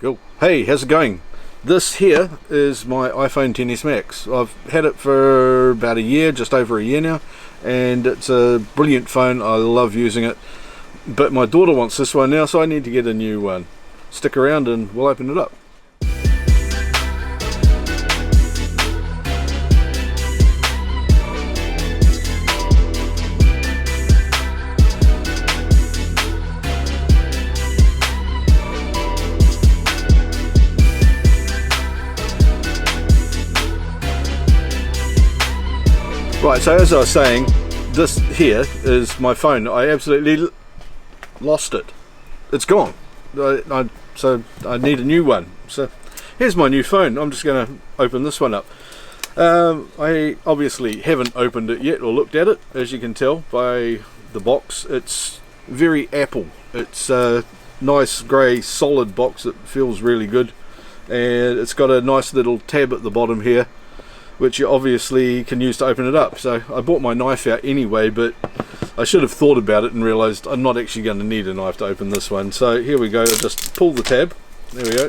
Cool. Hey, how's it going? This here is my iPhone XS Max. I've had it for about a year, just over a year now, and it's a brilliant phone. I love using it, but my daughter wants this one now, so I need to get a new one. Stick around and we'll open it up. Right, so as I was saying, this here is my phone. I absolutely lost it. It's gone. So I need a new one. So here's my new phone. I'm just going to open this one up. I obviously haven't opened it yet or looked at it, as you can tell by the box. It's very Apple. It's a nice grey solid box that feels really good, and it's got a nice little tab at the bottom here, which you obviously can use to open it up. So I brought my knife out anyway, but I should have thought about it and realised I'm not actually going to need a knife to open this one. So here we go. I'll just pull the tab. There we go.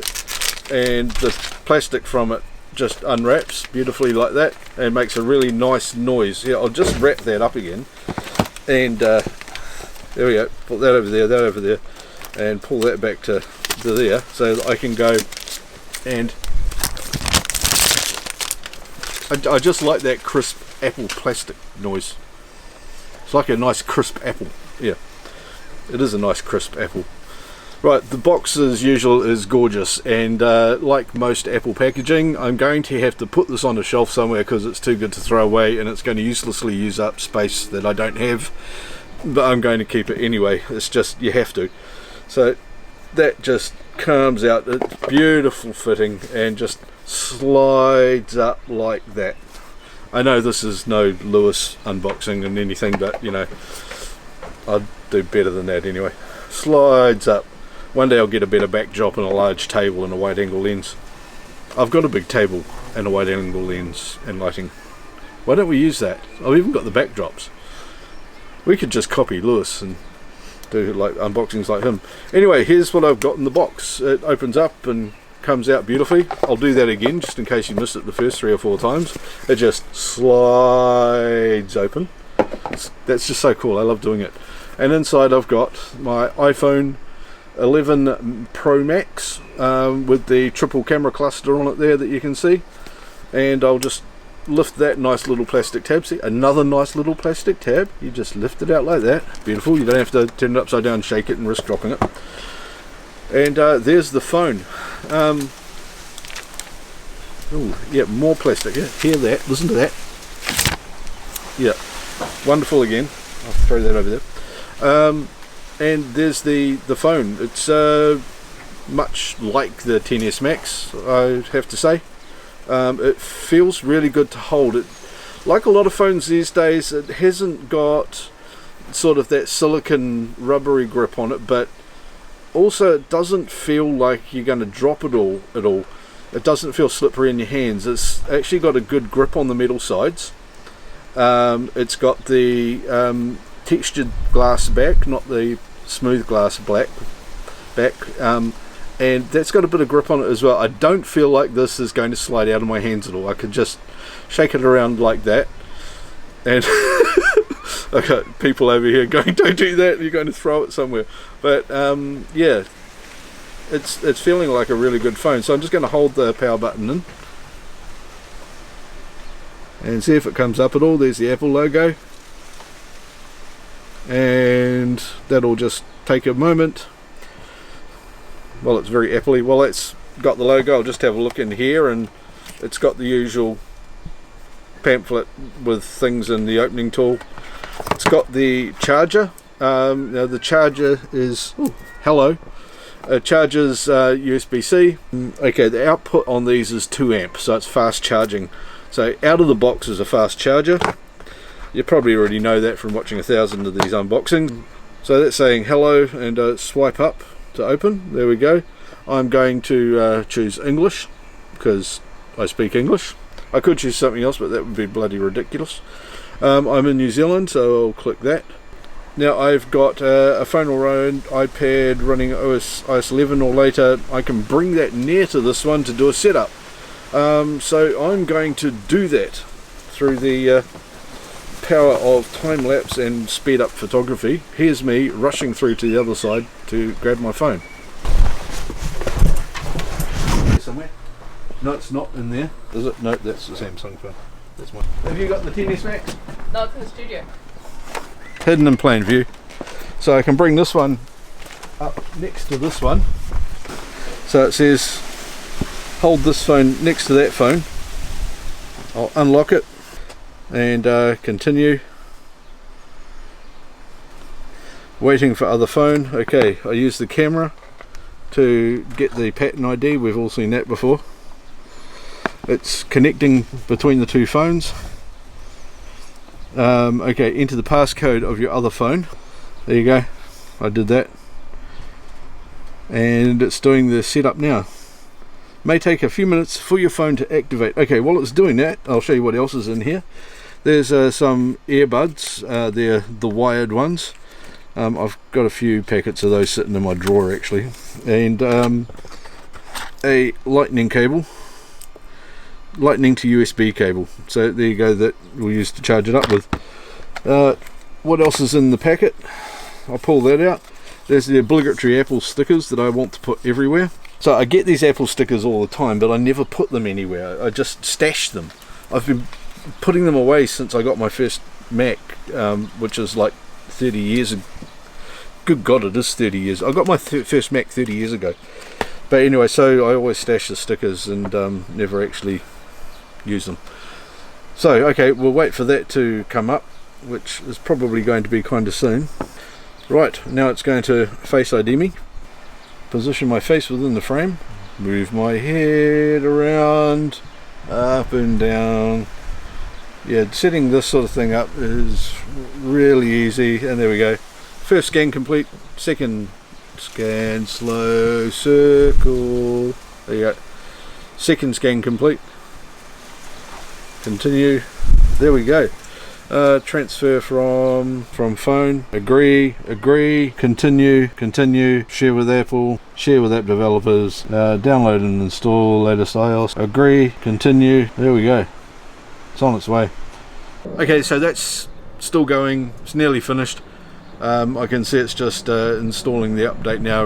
And the plastic from it just unwraps beautifully like that and makes a really nice noise. Here, I'll just wrap that up again. And there we go. Put that over there, and pull that back to there so that I can go and I just like that crisp Apple plastic noise. It's like a nice crisp apple. Yeah, it is a nice crisp apple. Right, the box as usual is gorgeous, and like most Apple packaging, I'm going to have to put this on a shelf somewhere because it's too good to throw away, and it's going to uselessly use up space that I don't have, but I'm going to keep it anyway. It's just, you have to. So that just comes out. It's beautiful fitting and just slides up like that. I know this is no Lewis unboxing and anything, but you know, I'd do better than that anyway. Slides up. One day I'll get a better backdrop and a large table and a wide angle lens. I've got a big table and a wide angle lens and lighting. Why don't we use that? I've even got the backdrops. We could just copy Lewis and do like unboxings like him. Anyway, here's what I've got in the box. It opens up and comes out beautifully. I'll do that again just in case you missed it the first 3 or 4 times. It just slides open. That's just so cool. I love doing it. And inside I've got my iPhone 11 Pro Max with the triple camera cluster on it there that you can see. And I'll just lift that nice little plastic tab. See, another nice little plastic tab. You just lift it out like that. Beautiful. You don't have to turn it upside down, shake it and risk dropping it. And there's the phone. Oh yeah, more plastic. Yeah, hear that, listen to that. Yeah, wonderful again. I'll throw that over there. And there's the phone. It's much like the XS Max, I have to say. It feels really good to hold. It, like a lot of phones these days, it hasn't got sort of that silicone rubbery grip on it, but also it doesn't feel like you're going to drop it all at all. It doesn't feel slippery in your hands. It's actually got a good grip on the metal sides. It's got the textured glass back, not the smooth glass back, and that's got a bit of grip on it as well. I don't feel like this is going to slide out of my hands at all. I could just shake it around like that, and I've got people over here going, don't do that, you're going to throw it somewhere. But yeah, it's feeling like a really good phone. So I'm just going to hold the power button in and see if it comes up at all. There's the Apple logo, and that'll just take a moment. Well, it's very Apple-y. Well, it's got the logo. I'll just have a look in here, and it's got the usual pamphlet with things in the opening tool. It's got the charger. Now the charger is hello. Charger's USB-C. Okay, the output on these is 2 amp, so it's fast charging. So out of the box is a fast charger. You probably already know that from watching 1,000 of these unboxings. So that's saying hello, and swipe up to open. There we go. I'm going to choose English because I speak English. I could choose something else, but that would be bloody ridiculous. I'm in New Zealand, so I'll click that. Now I've got a phone or an iPad running iOS 11 or later. I can bring that near to this one to do a setup. So I'm going to do that through the power of time-lapse and speed-up photography. Here's me rushing through to the other side to grab my phone. Somewhere? No, it's not in there. Is it? No, that's the Samsung phone. That's mine. Have you got the 10S Max? No, it's in the studio. Hidden in plain view. So I can bring this one up next to this one. So it says hold this phone next to that phone. I'll unlock it and continue. Waiting for other phone. Okay, I use the camera to get the pattern ID. We've all seen that before. It's connecting between the two phones. Okay, enter the passcode of your other phone. There you go, I did that, and it's doing the setup now. May take a few minutes for your phone to activate. Okay, while it's doing that, I'll show you what else is in here. There's some earbuds. They're the wired ones. I've got a few packets of those sitting in my drawer actually, and a lightning cable, lightning to USB cable. So there you go, that we'll use to charge it up with. What else is in the packet? I'll pull that out. There's the obligatory Apple stickers that I want to put everywhere. So I get these Apple stickers all the time, but I never put them anywhere. I just stash them. I've been putting them away since I got my first Mac, which is like 30 years ago. Good God, it is 30 years. I got my first Mac 30 years ago. But anyway, so I always stash the stickers and never actually use them. So okay, we'll wait for that to come up, which is probably going to be kind of soon. Right, now it's going to Face ID me. Position my face within the frame. Move my head around, up and down. Yeah, setting this sort of thing up is really easy. And there we go. First scan complete. Second scan, slow circle. There you go. Second scan complete. Continue. There we go. Transfer from phone. Agree. Continue. Share with Apple. Share with app developers. Download and install latest iOS. Agree. Continue. There we go. It's on its way. Okay, so that's still going. It's nearly finished. I can see it's just installing the update now,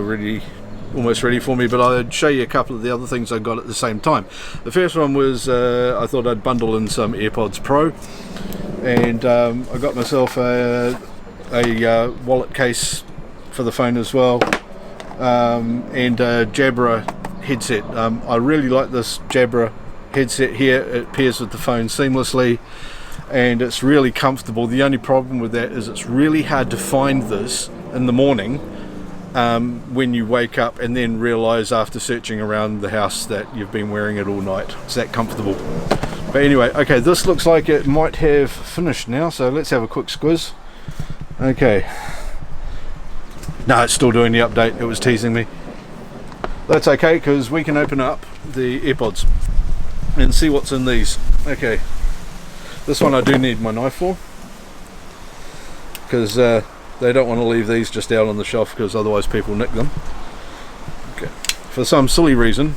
almost ready for me, but I'd show you a couple of the other things I got at the same time. The first one was I thought I'd bundle in some AirPods Pro, and I got myself a wallet case for the phone as well, and a Jabra headset. I really like this Jabra headset here. It pairs with the phone seamlessly and it's really comfortable. The only problem with that is it's really hard to find this in the morning when you wake up and then realise after searching around the house that you've been wearing it all night. It's that comfortable. But anyway, okay, this looks like it might have finished now, so let's have a quick squiz. Okay. No, it's still doing the update. It was teasing me. That's okay, because we can open up the AirPods and see what's in these. Okay. This one I do need my knife for, because they don't want to leave these just out on the shelf, because otherwise people nick them. Okay. For some silly reason,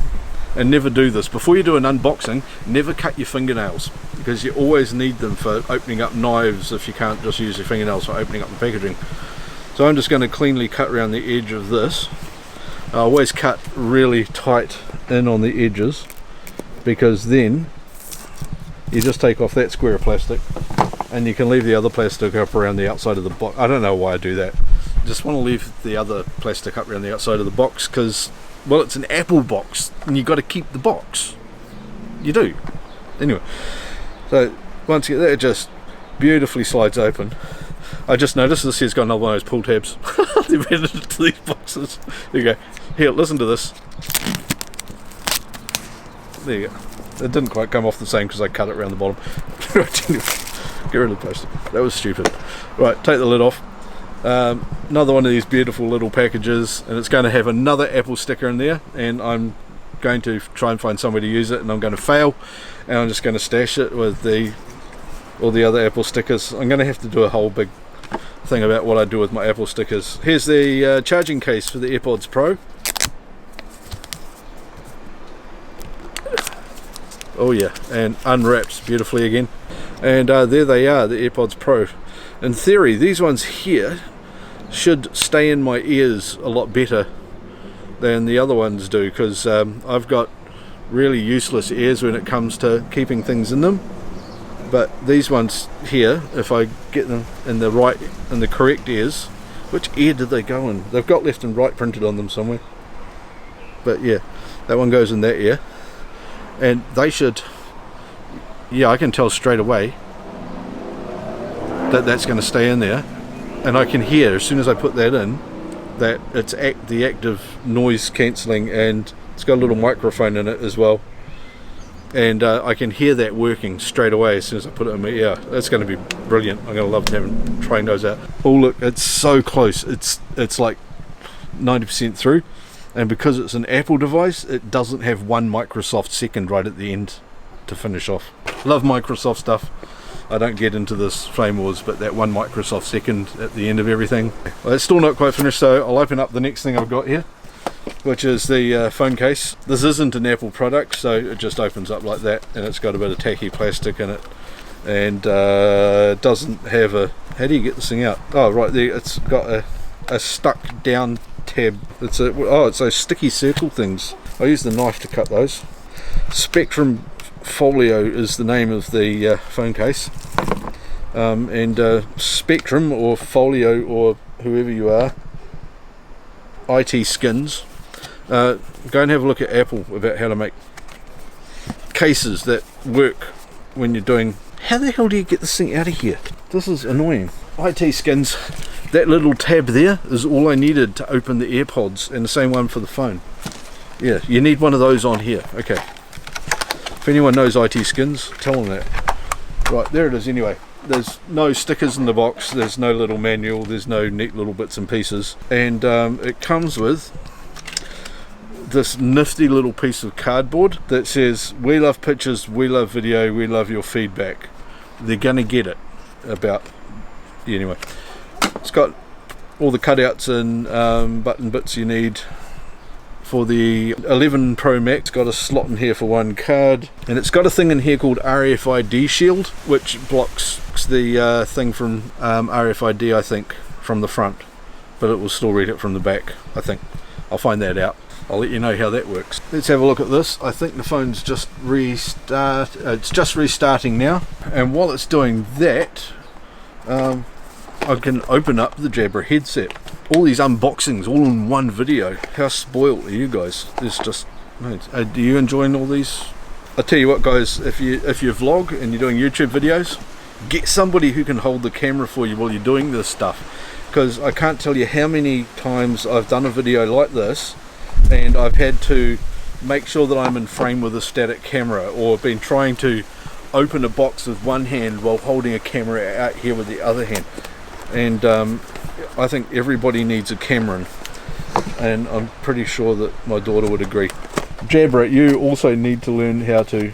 and never do this, before you do an unboxing, never cut your fingernails, because you always need them for opening up knives if you can't just use your fingernails for opening up the packaging. So I'm just going to cleanly cut around the edge of this. I always cut really tight in on the edges, because then you just take off that square of plastic and you can leave the other plastic up around the outside of the box. I don't know why I do that. Just want to leave the other plastic up around the outside of the box, because, well, it's an Apple box and you've got to keep the box. You do. Anyway, so once you get that, it just beautifully slides open. I just noticed this here's got another one of those pull tabs. They've added it to these boxes. There you go. Here, listen to this. There you go. It didn't quite come off the same because I cut it around the bottom. Get rid of the plastic. That was stupid. Right, take the lid off. Another one of these beautiful little packages, and it's going to have another Apple sticker in there, and I'm going to try and find somewhere to use it, and I'm going to fail, and I'm just going to stash it with all the other Apple stickers. I'm going to have to do a whole big thing about what I do with my Apple stickers. Here's the charging case for the AirPods Pro. Oh yeah, and unwraps beautifully again. And there they are, the AirPods Pro. In theory, these ones here should stay in my ears a lot better than the other ones do, because I've got really useless ears when it comes to keeping things in them. But these ones here, if I get them in the correct ears, which ear did they go in? They've got left and right printed on them somewhere. But yeah, that one goes in that ear. And they should, yeah, I can tell straight away that that's going to stay in there. And I can hear, as soon as I put that in, that it's the active noise cancelling, and it's got a little microphone in it as well. And I can hear that working straight away as soon as I put it in my ear. That's going to be brilliant. I'm going to love trying those out. Oh look, it's so close. It's like 90% through. And because it's an Apple device, it doesn't have one Microsoft second right at the end to finish off. Love Microsoft stuff. I don't get into this flame wars, but that one Microsoft second at the end of everything. Well, it's still not quite finished, so I'll open up the next thing I've got here, which is the phone case. This isn't an Apple product, so it just opens up like that, and it's got a bit of tacky plastic in it, and doesn't have a... How do you get this thing out? Oh, right there, it's got a stuck down tab. It's those sticky circle things. I use the knife to cut those. Spectrum Folio is the name of the phone case, and Spectrum or Folio or whoever you are, IT Skins, go and have a look at Apple about how to make cases that work when you're doing... How the hell do you get this thing out of here? This is annoying. IT Skins, that little tab there is all I needed to open the AirPods, and the same one for the phone. Yeah, you need one of those on here. Okay. If anyone knows IT Skins, tell them that. Right, there it is anyway. There's no stickers in the box, there's no little manual, there's no neat little bits and pieces. And it comes with this nifty little piece of cardboard that says, "We love pictures, we love video, we love your feedback." They're gonna get it about... Yeah, anyway. It's got all the cutouts and button bits you need for the 11 Pro Max. Got a slot in here for one card, and it's got a thing in here called RFID Shield, which blocks the thing from RFID, I think, from the front, but it will still read it from the back, I think. I'll find that out. I'll let you know how that works. Let's have a look at this. I think the phone's just it's just restarting now, and while it's doing that, I can open up the Jabra headset. All these unboxings all in one video. How spoiled are you guys? It's just... do you enjoying all these? I tell you what guys, if you vlog and you're doing YouTube videos, get somebody who can hold the camera for you while you're doing this stuff, because I can't tell you how many times I've done a video like this and I've had to make sure that I'm in frame with a static camera, or been trying to open a box with one hand while holding a camera out here with the other hand. And I think everybody needs a camera, and I'm pretty sure that my daughter would agree. Jabra, you also need to learn how to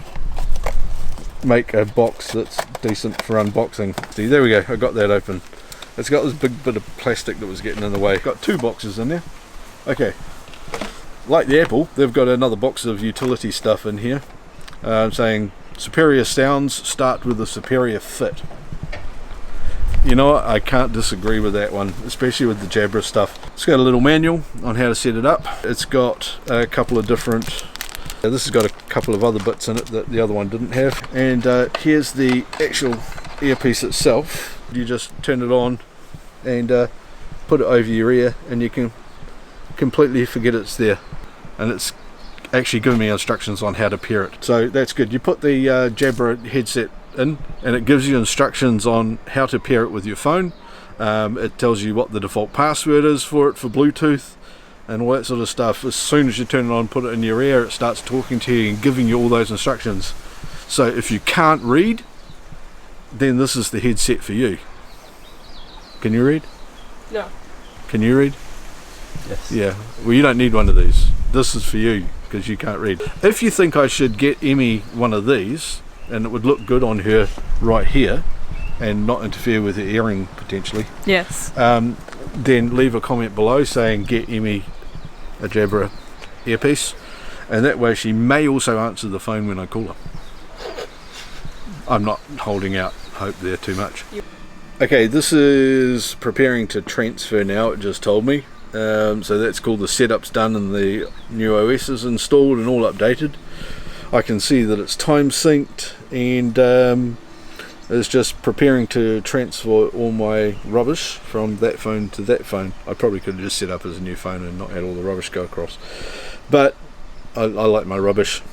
make a box that's decent for unboxing. See, there we go, I got that open. It's got this big bit of plastic that was getting in the way. Got two boxes in there. Okay, like the Apple, they've got another box of utility stuff in here, saying superior sounds start with a superior fit. You know what, I can't disagree with that one, especially with the Jabra stuff. It's got a little manual on how to set it up. It's got a couple of different... this has got a couple of other bits in it that the other one didn't have. And here's the actual earpiece itself. You just turn it on and put it over your ear, and you can completely forget it's there. And it's actually giving me instructions on how to pair it. So that's good. You put the Jabra headset in, and it gives you instructions on how to pair it with your phone. It tells you what the default password is for it for Bluetooth and all that sort of stuff. As soon as you turn it on, put it in your ear, it starts talking to you and giving you all those instructions. So if you can't read, then this is the headset for you. Can you read? No. Can you read? Yes. Yeah, well, you don't need one of these. This is for you because you can't read. If you think I should get Emmy one of these and it would look good on her right here, and not interfere with her hearing potentially, Yes. then leave a comment below saying get Emmy a Jabra earpiece, and that way she may also answer the phone when I call her. I'm not holding out hope there too much. Okay, this is preparing to transfer now, it just told me. So that's cool, the setup's done and the new OS is installed and all updated. I can see that it's time synced, and it's just preparing to transfer all my rubbish from that phone to that phone. I probably could have just set up as a new phone and not had all the rubbish go across. But I like my rubbish.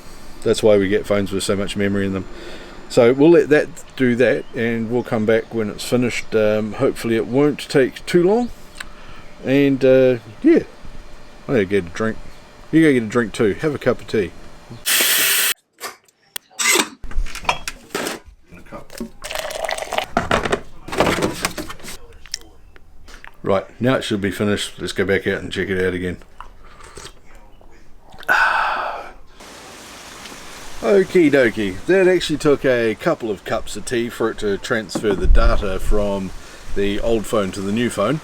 That's why we get phones with so much memory in them. So we'll let that do that, and we'll come back when it's finished. Hopefully it won't take too long. And yeah, I gotta get a drink. You go get a drink too. Have a cup of tea. Right, now it should be finished. Let's go back out and check it out again. Okie dokie, that actually took a couple of cups of tea for it to transfer the data from the old phone to the new phone,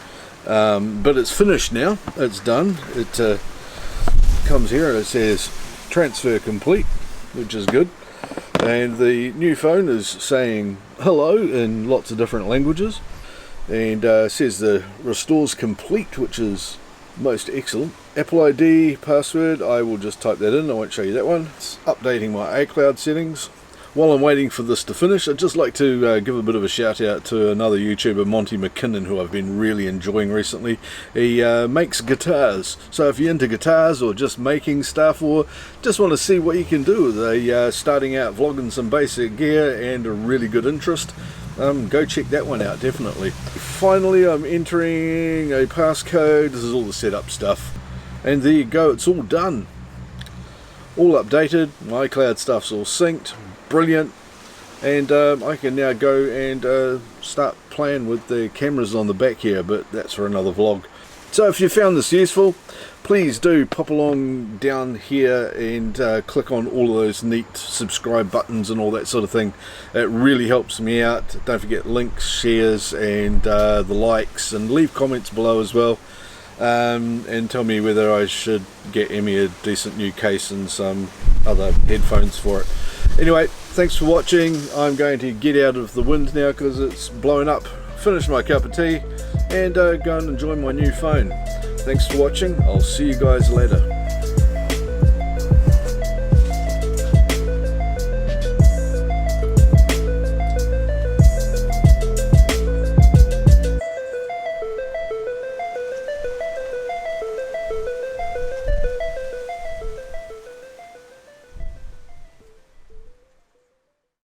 but it's finished now, it's done. It comes here and it says transfer complete, which is good, and the new phone is saying hello in lots of different languages, and says the restore's complete, which is most excellent. Apple ID, password, I will just type that in, I won't show you that one. It's updating my iCloud settings. While I'm waiting for this to finish, I'd just like to give a bit of a shout out to another YouTuber, Monty McKinnon, who I've been really enjoying recently. He makes guitars, so if you're into guitars or just making stuff or just want to see what you can do with a starting out vlogging some basic gear and a really good interest, go check that one out, definitely. Finally, I'm entering a passcode. This is all the setup stuff, and there you go, it's all done, all updated. My iCloud stuff's all synced, brilliant, and I can now go and start playing with the cameras on the back here, but that's for another vlog. So if you found this useful, please do pop along down here and click on all of those neat subscribe buttons and all that sort of thing. It really helps me out. Don't forget links, shares, and the likes, and leave comments below as well, and tell me whether I should get Emmy a decent new case and some other headphones for it. Anyway, thanks for watching. I'm going to get out of the wind now because it's blowing up, finish my cup of tea, and go and enjoy my new phone. Thanks for watching. I'll see you guys later.